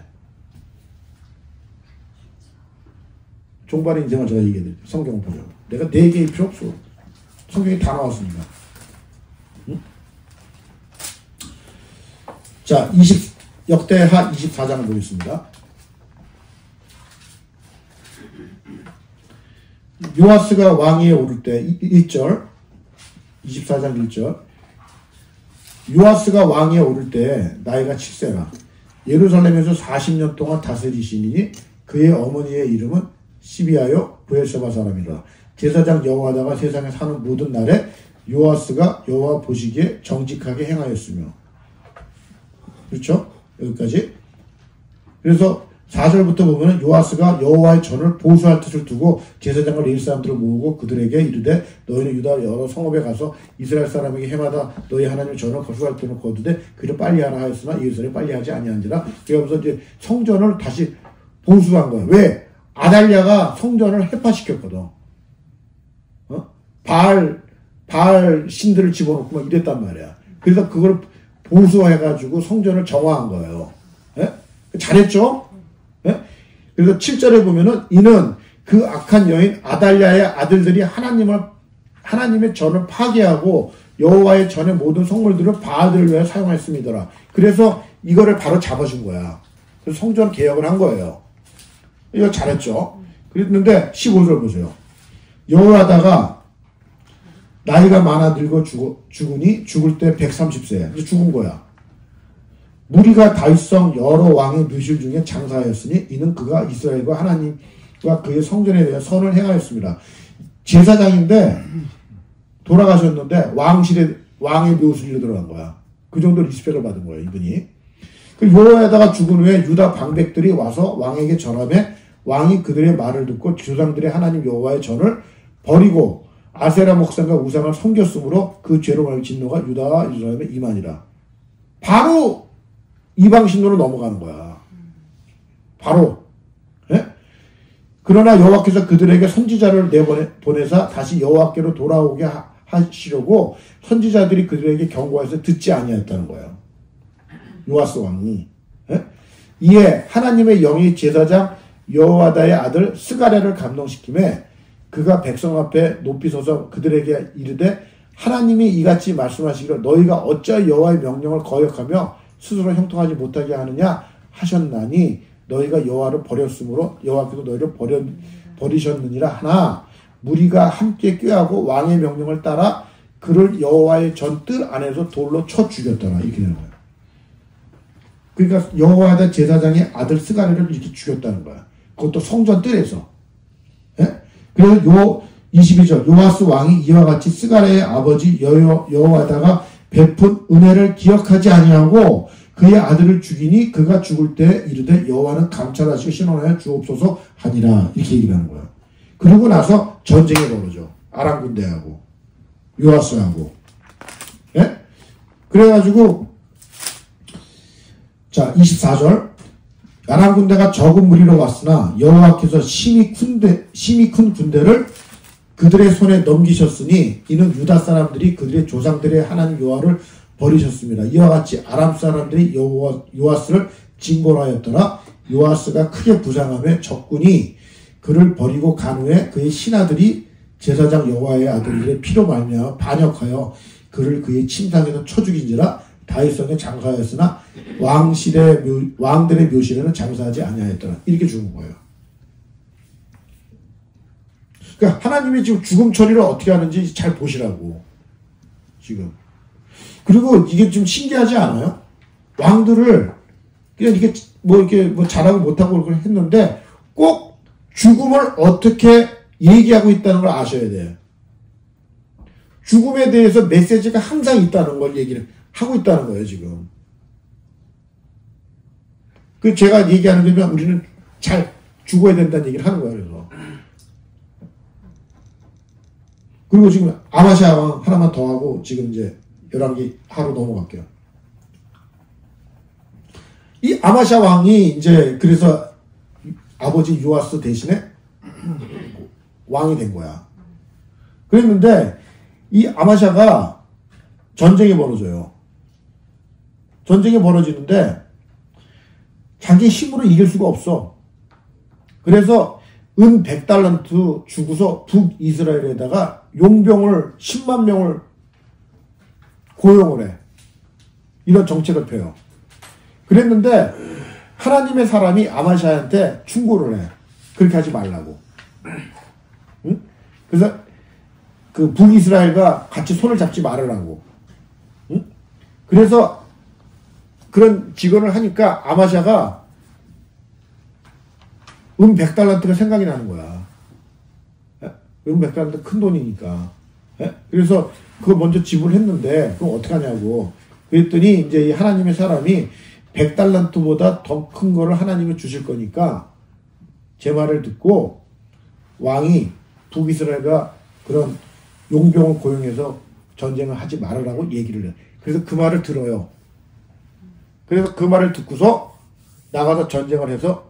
Speaker 1: 종반의 인생을 제가 얘기해드릴게요. 성경을 보죠. 내가 내 얘기할 필요 없어. 성경이 다 나왔습니다. 응? 자, 역대하 24장을 보겠습니다. 요아스가 왕위에 오를 때 1절 24장 1절 요아스가 왕위에 오를 때 나이가 7세라 예루살렘에서 40년 동안 다스리시니 그의 어머니의 이름은 시비하여 브엘세바 사람이라. 제사장 여호와다가 세상에 사는 모든 날에 요아스가 여호와 보시기에 정직하게 행하였으며. 그렇죠? 여기까지. 그래서 4절부터 보면은 요아스가 여호와의 전을 보수할 뜻을 두고 제사장과 레위 사람들을 모으고 그들에게 이르되 너희는 유다 여러 성읍에 가서 이스라엘 사람에게 해마다 너희 하나님의 전을 거수할 때는 거두되 그를 빨리 하라 하였으나 예루살렘 빨리 하지 아니한지라. 그러면서 이제 성전을 다시 보수한 거야. 왜? 아달랴가 성전을 해파시켰거든. 바알 신들을 집어넣고 막 이랬단 말이야. 그래서 그걸 보수해가지고 성전을 정화한 거예요. 예? 잘했죠? 예? 그래서 7절에 보면은 이는 그 악한 여인 아달랴의 아들들이 하나님의 전을 파괴하고 여호와의 전의 모든 성물들을 바알들을 위해 사용했음이더라. 그래서 이거를 바로 잡아준 거야. 그래서 성전 개혁을 한 거예요. 이거 잘했죠? 그랬는데 15절 보세요. 여호야다가 나이가 많아 늙어 죽으니 죽을 때 130세. 그래서 죽은 거야. 무리가 다윗성 여러 왕의 묘실 중에 장사하였으니 이는 그가 이스라엘과 하나님과 그의 성전에 대해 선을 행하였습니다. 제사장인데 돌아가셨는데 왕의 묘실로 들어간 거야. 그 정도 리스펙을 받은 거예요, 이분이. 그 여호야다가 죽은 후에 유다 방백들이 와서 왕에게 전함에 왕이 그들의 말을 듣고 조상들의 하나님 여호와의 전을 버리고 아세라 목상과 우상을 섬겼으므로 그 죄로 말미 진노가 유다와 예루살렘에 임하니라. 바로 이방신으로 넘어가는 거야. 바로. 예? 그러나 여호와께서 그들에게 선지자를 내보내사 다시 여호와께로 돌아오게 하시려고 선지자들이 그들에게 경고해서 듣지 아니하였다는 거예요. 요아스 왕이. 예? 이에 하나님의 영이 제사장 여호야다의 아들 스가랴를 감동시키매 그가 백성 앞에 높이 서서 그들에게 이르되 하나님이 이같이 말씀하시기를 너희가 어찌하여 여호와의 명령을 거역하며 스스로 형통하지 못하게 하느냐 하셨나니 너희가 여호와를 버렸으므로 여호와께서 너희를 버리셨느니라 하나 무리가 함께 꾀하고 왕의 명령을 따라 그를 여호와의 전 뜰 안에서 돌로 쳐 죽였더라. 이렇게 되는 거예요. 그러니까 여호야다 제사장의 아들 스가랴를 이렇게 죽였다는 거야. 그것도 성전 뜰에서. 예? 그래서 22절 요아스 왕이 이와 같이 스가랴의 아버지 여호야다가 베푼 은혜를 기억하지 아니하고 그의 아들을 죽이니 그가 죽을 때 이르되 여호와는 감찰하시고 신원하여 주옵소서 하니라. 이렇게 얘기를 하는 거야. 그러고 나서 전쟁이 벌어져. 아람 군대하고 요아스하고. 예? 그래가지고 자 24절 아람 군대가 적은 무리로 왔으나 여호와께서 심히 큰 군대를 그들의 손에 넘기셨으니 이는 유다 사람들이 그들의 조상들의 하나님 여호와를 버리셨습니다. 이와 같이 아람 사람들이 요아스를 징벌하였더라. 요아스가 크게 부상하며 적군이 그를 버리고 간 후에 그의 신하들이 제사장 여호와의 아들들의 피로 말미암아 반역하여 그를 그의 침상에서 쳐 죽인지라. 다윗성에 장사하였으나 왕들의 묘실에는 장사하지 아니하였더라. 이렇게 죽은 거예요. 그러니까 하나님이 지금 죽음 처리를 어떻게 하는지 잘 보시라고. 지금. 그리고 이게 좀 신기하지 않아요? 왕들을 그냥 이렇게 잘하고 못하고 그걸 했는데 꼭 죽음을 어떻게 얘기하고 있다는 걸 아셔야 돼요. 죽음에 대해서 메시지가 항상 있다는 걸 얘기를 하고 있다는 거예요, 지금. 제가 얘기하는 거면 우리는 잘 죽어야 된다는 얘기를 하는 거예요. 그래서. 그리고 지금 아마시아 왕 하나만 더 하고 지금 이제 11기 하루 넘어갈게요. 이 아마시아 왕이 이제 그래서 아버지 요아스 대신에 왕이 된 거야. 그랬는데 이 아마시아가 전쟁이 벌어져요. 전쟁이 벌어지는데 자기 힘으로 이길 수가 없어. 그래서 은 100달란트 주고서 북이스라엘에다가 용병을 10만 명을 고용을 해. 이런 정책을 펴요. 그랬는데 하나님의 사람이 아마시아한테 충고를 해. 그렇게 하지 말라고. 응? 그래서 그 북이스라엘과 같이 손을 잡지 말으라고. 응? 그래서 그런 직언을 하니까 아마시아가 100달란트가 생각이 나는 거야. 100달란트 큰 돈이니까. 그래서 그거 먼저 지불했는데 그럼 어떡하냐고. 그랬더니 이제 이 하나님의 사람이 100달란트보다 더 큰 거를 하나님이 주실 거니까 제 말을 듣고 왕이 북이스라엘과 그런 용병을 고용해서 전쟁을 하지 말으라고 얘기를 해. 그래서 그 말을 들어요. 그래서 그 말을 듣고서 나가서 전쟁을 해서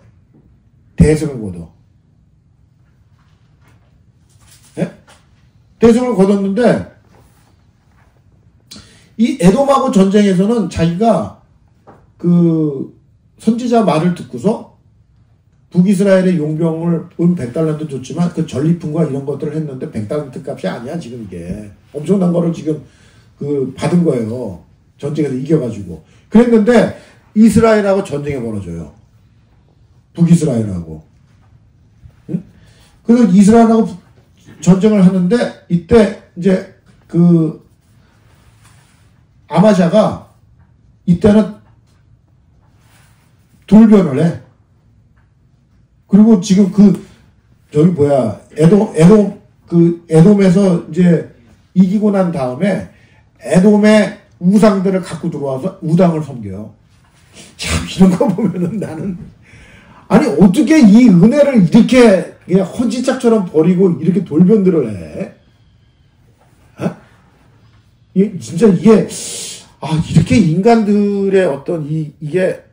Speaker 1: 대승을 거둬. 네? 대승을 거뒀는데 이 에돔하고 전쟁에서는 자기가 그 선지자 말을 듣고서 북이스라엘의 용병을 100달란트 줬지만 그 전리품과 이런 것들을 했는데 100달란트 값이 아니야 지금 이게. 엄청난 거를 지금 그 받은 거예요. 전쟁에서 이겨가지고. 그랬는데 이스라엘하고 전쟁이 벌어져요. 북이스라엘하고. 응? 그래서 이스라엘하고 전쟁을 하는데 이때 이제 그 아마샤가 이때는 돌변을 해. 그리고 지금 저기 에돔에서 이제 이기고 난 다음에 에돔의 우상들을 갖고 들어와서 우당을 섬겨요. 참, 이런 거 보면은 나는, 아니, 어떻게 이 은혜를 이렇게 그냥 헌지짝처럼 버리고 이렇게 돌변들을 해? 이렇게 인간들의 어떤 이게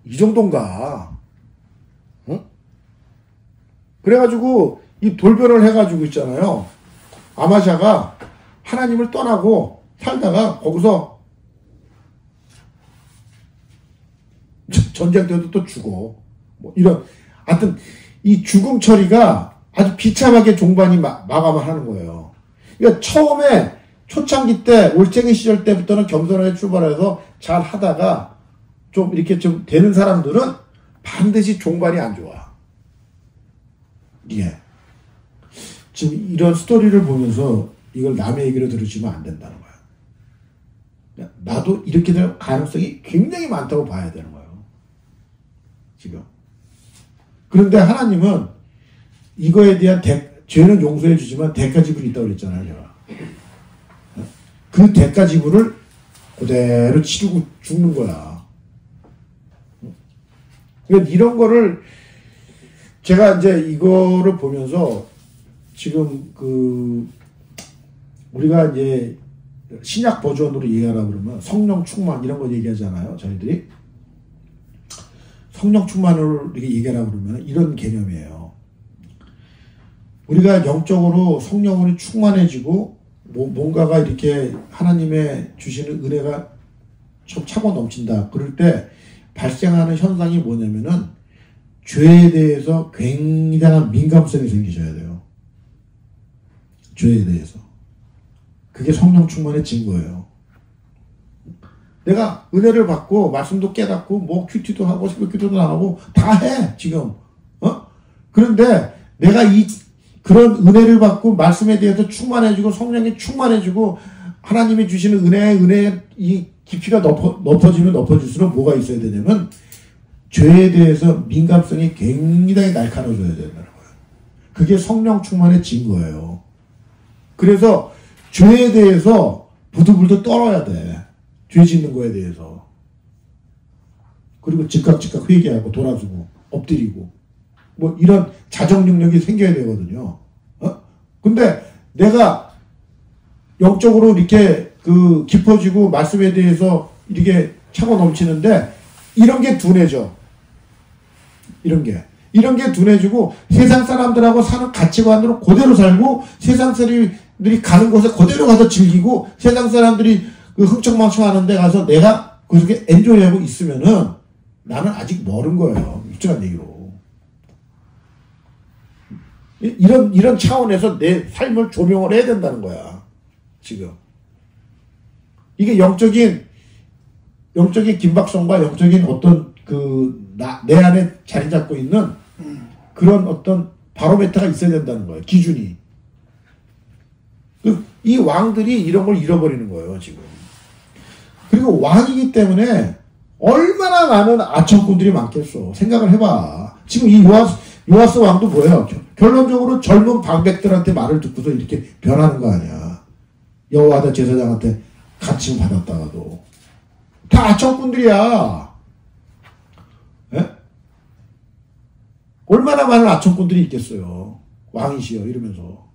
Speaker 1: 이 정도인가? 응? 그래가지고 이 돌변을 해가지고 있잖아요. 아마샤가 하나님을 떠나고 살다가 거기서 전쟁 때도 또 죽어. 뭐 이런, 하여튼 이 죽음 처리가 아주 비참하게 종반이 마감을 하는 거예요. 그러니까 처음에 초창기 때 올챙이 시절 때부터는 겸손하게 출발해서 잘 하다가 좀 이렇게 좀 되는 사람들은 반드시 종반이 안 좋아. 예. 지금 이런 스토리를 보면서 이걸 남의 얘기로 들으시면 안 된다는 거야. 나도 이렇게 될 가능성이 굉장히 많다고 봐야 되는 거예요. 지금. 그런데 하나님은 이거에 대한 죄는 용서해 주지만 대가 지불이 있다고 그랬잖아요. 제가. 그 대가 지불을 그대로 치르고 죽는 거야. 그러니까 이런 거를 제가 이제 이거를 보면서 지금 우리가 이제 신약 버전으로 얘기하라 그러면 성령 충만 이런 거 얘기하잖아요. 저희들이. 성령 충만을 이렇게 얘기하라 그러면 이런 개념이에요. 우리가 영적으로 성령으로 충만해지고 뭔가가 이렇게 하나님의 주시는 은혜가 좀 차고 넘친다. 그럴 때 발생하는 현상이 뭐냐면은 죄에 대해서 굉장한 민감성이 생기셔야 돼요. 죄에 대해서. 그게 성령 충만의 증거예요. 내가 은혜를 받고 말씀도 깨닫고 뭐 큐티도 하고 새벽 기도도 나가고 다 해 지금. 그런데 내가 그런 은혜를 받고 말씀에 대해서 충만해지고 성령이 충만해지고 하나님이 주시는 은혜의 이 깊이가 높아지면 높아질수록 뭐가 있어야 되냐면 죄에 대해서 민감성이 굉장히 날카로워져야 된다는 거예요. 그게 성령 충만의 증거예요. 그래서 죄에 대해서 부들부들 떨어야 돼. 죄 짓는 거에 대해서. 그리고 즉각 회개하고 돌아서고 엎드리고. 뭐 이런 자정 능력이 생겨야 되거든요. 근데 내가 영적으로 이렇게 깊어지고 말씀에 대해서 이렇게 차고 넘치는데 이런 게 둔해져. 이런 게 둔해지고 세상 사람들하고 사는 가치관으로 그대로 살고 세상 사람들이 가는 곳에 그대로 가서 즐기고 세상 사람들이 흥청망청 하는 데 가서 내가 그 속에 엔조이하고 있으면은 나는 아직 멀은 거예요. 솔직한 얘기로. 이런 차원에서 내 삶을 조명을 해야 된다는 거야. 지금. 이게 영적인 긴박성과 영적인 어떤 내 안에 자리 잡고 있는 그런 어떤 바로메터가 있어야 된다는 거예요. 기준이. 이 왕들이 이런 걸 잃어버리는 거예요, 지금. 그리고 왕이기 때문에 얼마나 많은 아첨꾼들이 많겠어. 생각을 해봐. 지금 이 요아스 왕도 뭐예요? 결론적으로 젊은 방백들한테 말을 듣고서 이렇게 변하는 거 아니야. 여호와다 제사장한테 가칭 받았다가도. 다 아첨꾼들이야. 예? 얼마나 많은 아첨꾼들이 있겠어요. 왕이시여 이러면서.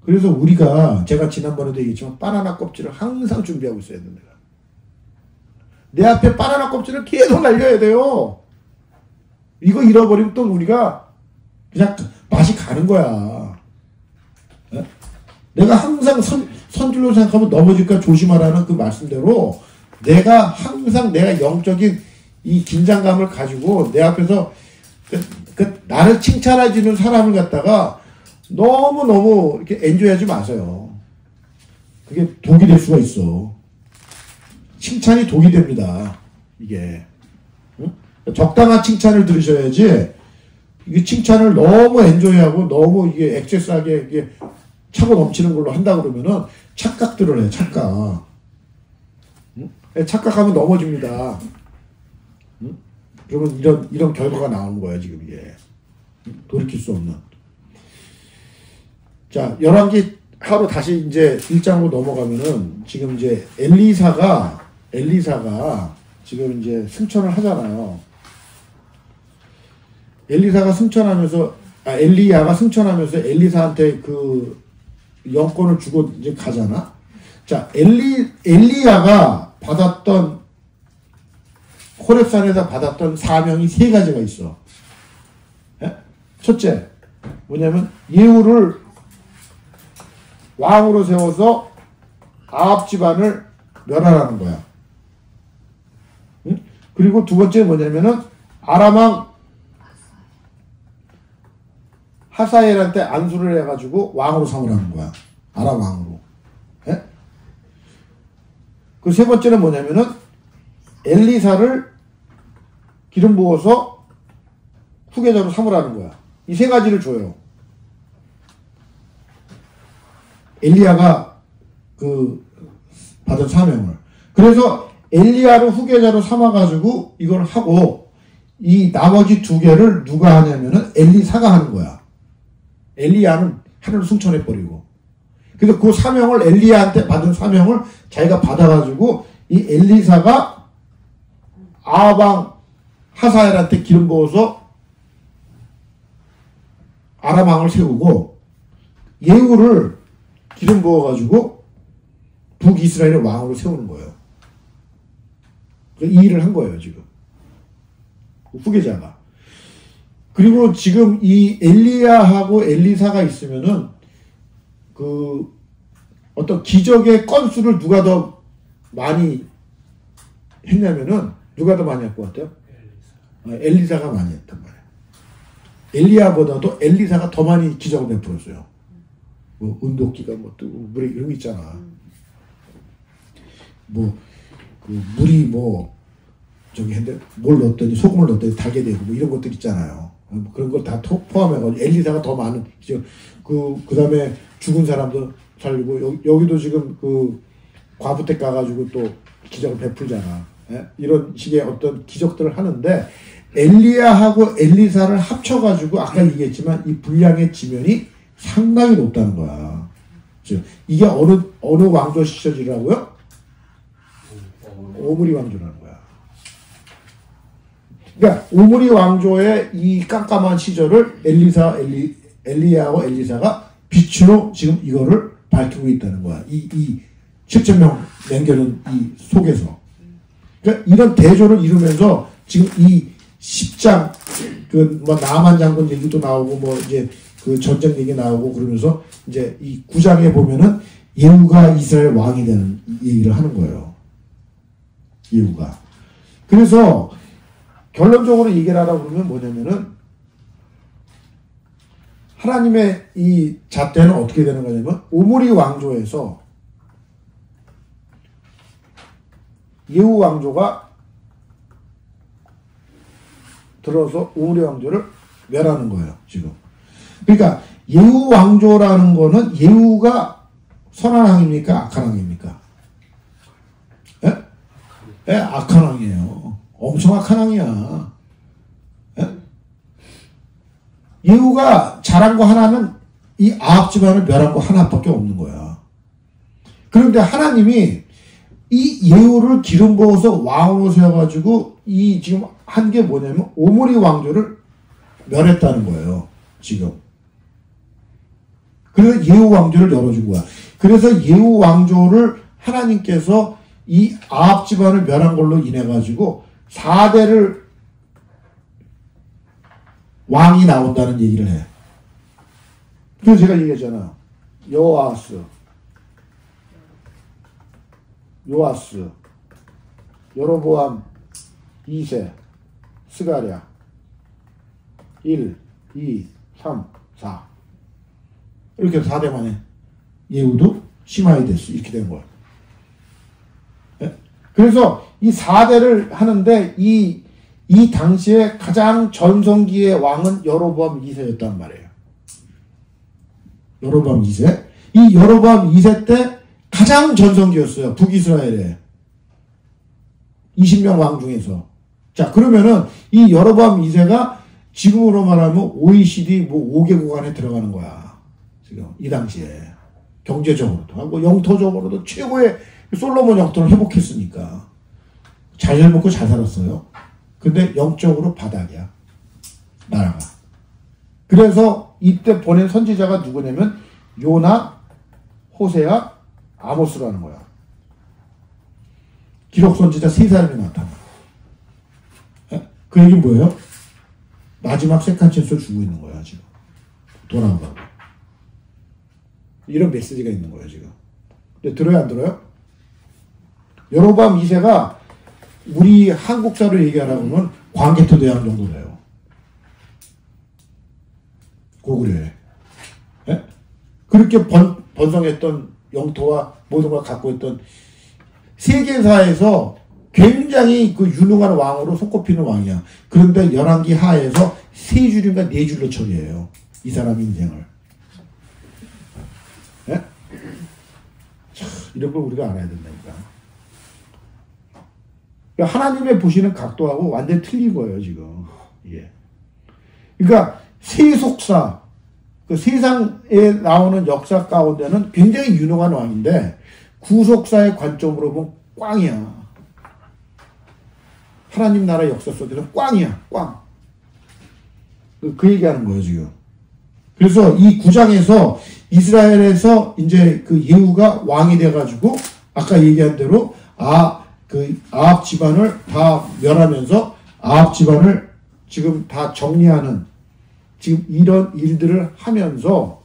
Speaker 1: 그래서 우리가 제가 지난번에도 얘기했지만 바나나 껍질을 항상 준비하고 있어야 된다. 내 앞에 바나나 껍질을 계속 날려야 돼요. 이거 잃어버리면 또 우리가 그냥 맛이 가는 거야. 에? 내가 항상 선줄로 생각하면 넘어질까 조심하라는 그 말씀대로 내가 항상 내가 영적인 이 긴장감을 가지고 내 앞에서 나를 칭찬해주는 사람을 갖다가 너무너무 이렇게 엔조이하지 마세요. 그게 독이 될 수가 있어. 칭찬이 독이 됩니다. 이게. 응? 적당한 칭찬을 들으셔야지, 이게 칭찬을 너무 엔조이하고 너무 이게 액세스하게 이게 차고 넘치는 걸로 한다 그러면은 착각들을 해, 착각. 응? 착각하면 넘어집니다. 응? 그러면 이런 결과가 나오는 거야, 지금 이게. 돌이킬 수 없는. 자, 열왕기 하루 다시 이제 1장으로 넘어가면은 지금 이제 엘리사가 지금 이제 승천을 하잖아요. 엘리야가 승천하면서 엘리사한테 그 영권을 주고 이제 가잖아. 자, 엘리야가 받았던 호렙산에서 받았던 사명이 세 가지가 있어. 예? 첫째, 뭐냐면 예후를 왕으로 세워서 아합 집안을 멸하라는 거야. 응? 그리고 두 번째 뭐냐면은 아람왕 하사엘한테 안수를 해가지고 왕으로 삼으라는 거야. 아람 왕으로. 예? 그 세 번째는 뭐냐면은 엘리사를 기름 부어서 후계자로 삼으라는 거야. 이 세 가지를 줘요. 엘리야가 받은 사명을. 그래서 엘리야를 후계자로 삼아가지고 이걸 하고 이 나머지 두 개를 누가 하냐면은 엘리사가 하는 거야. 엘리야는 하늘로 승천해버리고. 그래서 그 사명을 엘리야한테 받은 사명을 자기가 받아가지고 이 엘리사가 아합왕 하사엘한테 기름 부어서 아람 왕을 세우고 예후를 기름 부어가지고 북이스라엘의 왕으로 세우는 거예요. 이 일을 한 거예요, 지금. 후계자가. 그리고 지금 이 엘리야하고 엘리사가 있으면은 어떤 기적의 건수를 누가 더 많이 했냐면은 누가 더 많이 할 것 같아요? 엘리사가 많이 했단 말이에요. 엘리야보다도 엘리사가 더 많이 기적을 베풀었어요. 뭐 은도끼가 뭐 뜨고 물에 이런 거 있잖아. 물이 뭐 저기 했는데 뭘 넣었더니 소금을 넣었더니 달게 되고 뭐 이런 것들 있잖아요. 그런 걸 다 포함해가지고 엘리사가 더 많은 기적. 그 다음에 죽은 사람도 살리고 여기도 지금 과부 때 가가지고 또 기적을 베풀잖아. 예? 이런 식의 어떤 기적들을 하는데 엘리야하고 엘리사를 합쳐가지고 아까 얘기했지만 이 분량의 지면이 상당히 높다는 거야. 즉 이게 어느 왕조 시절이라고요? 오므리 왕조라는 거야. 그러니까 오므리 왕조의 이 깜깜한 시절을 엘리야와 엘리사가 빛으로 지금 이거를 밝히고 있다는 거야. 이 7,000명 남겨둔 이 속에서. 그러니까 이런 대조를 이루면서 지금 이 10장 그 뭐 나만 장군 얘기도 나오고 뭐 이제 그 전쟁 얘기 나오고 그러면서 이제 이 9장에 보면은 예후가 이스라엘 왕이 되는 얘기를 하는 거예요. 예후가. 그래서 결론적으로 얘기를 하라고 그러면 뭐냐면은 하나님의 이 잣대는 어떻게 되는 거냐면 오므리 왕조에서 예후 왕조가 들어서 오므리 왕조를 멸하는 거예요, 지금. 그러니까 예후 왕조라는 거는 예후가 선한 왕입니까? 악한 왕입니까? 예? 예, 악한 왕이에요. 엄청 악한 왕이야. 예? 예후가 잘한 거 하나는 이 아합 집안을 멸한 거 하나밖에 없는 거야. 그런데 하나님이 이 예후를 기름 부어서 왕으로 세워가지고 이 지금 한 게 뭐냐면 오므리 왕조를 멸했다는 거예요. 지금. 그래서 예후 왕조를 열어준 거야. 그래서 예후 왕조를 하나님께서 이 아합 집안을 멸한 걸로 인해 가지고 4대를 왕이 나온다는 얘기를 해. 그래서 제가 얘기했잖아. 여호아스, 여로보암 2세, 스가랴 1, 2, 3, 4 이렇게 4대 만에 예후도 심하이 됐어. 이렇게 된 거야. 예? 그래서 이 4대를 하는데 이 당시에 가장 전성기의 왕은 여로보암 2세였단 말이에요. 여로보암 2세. 이 여로보암 2세 때 가장 전성기였어요. 북이스라엘에. 20명 왕 중에서. 자, 그러면은 이 여로보암 2세가 지금으로 말하면 OECD 뭐 5개국 안에 들어가는 거야. 지금 이 당시에. 경제적으로도 하고 영토적으로도 최고의 솔로몬 영토를 회복했으니까. 잘 먹고 잘 살았어요. 근데 영적으로 바닥이야. 나라가. 그래서 이때 보낸 선지자가 누구냐면 요나, 호세아, 아모스라는 거야. 기록 선지자 3사람이 나타나. 그 얘기는 뭐예요? 마지막 세칸찬스를 주고 있는 거야, 지금. 돌아오라고. 이런 메시지가 있는 거예요, 지금. 근데 들어요, 안 들어요? 여로보암 2세가 우리 한국사로 얘기하라고 하면 광개토 대왕 정도 돼요. 고구려에. 예? 그렇게 번성했던 영토와 모든 걸 갖고 있던 세계사에서 굉장히 그 유능한 왕으로 손꼽히는 왕이야. 그런데 열왕기 하에서 3줄인가 4줄로 처리해요. 이 사람 인생을. 예? 참, 이런 걸 우리가 알아야 된다니까. 하나님의 보시는 각도하고 완전히 틀린 거예요, 지금. 예. 그러니까 세속사, 그 세상에 나오는 역사 가운데는 굉장히 유능한 왕인데 구속사의 관점으로 보면 꽝이야. 하나님 나라 역사 속에는 꽝이야, 꽝. 그 얘기하는 거예요, 지금. 그래서 이 9장에서 이스라엘에서 이제 그 예후가 왕이 돼가지고 아까 얘기한 대로 그 아합 집안을 다 멸하면서 아합 집안을 지금 다 정리하는 지금 이런 일들을 하면서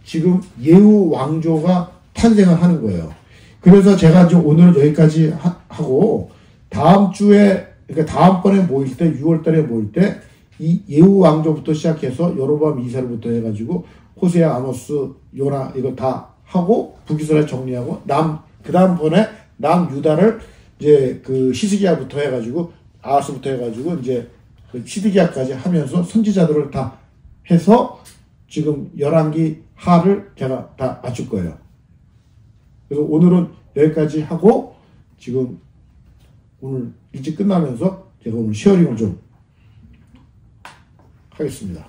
Speaker 1: 지금 예후 왕조가 탄생을 하는 거예요. 그래서 제가 이제 오늘은 여기까지 하고 다음 주에 그러니까 다음번에 모일 때 6월 달에 모일 때 이 예후 왕조부터 시작해서 여로보암 2세부터 해가지고 호세아, 아모스, 요나 이거 다 하고 북이스라엘 정리하고 그 다음번에 남유다를 이제 그 시드기야부터 해가지고 아하스부터 해가지고 이제 그 시드기야까지 하면서 선지자들을 다 해서 지금 열왕기 하를 제가 다 맞출 거예요. 그래서 오늘은 여기까지 하고 지금 오늘 일찍 끝나면서 제가 오늘 쉐어링을 좀 하겠습니다.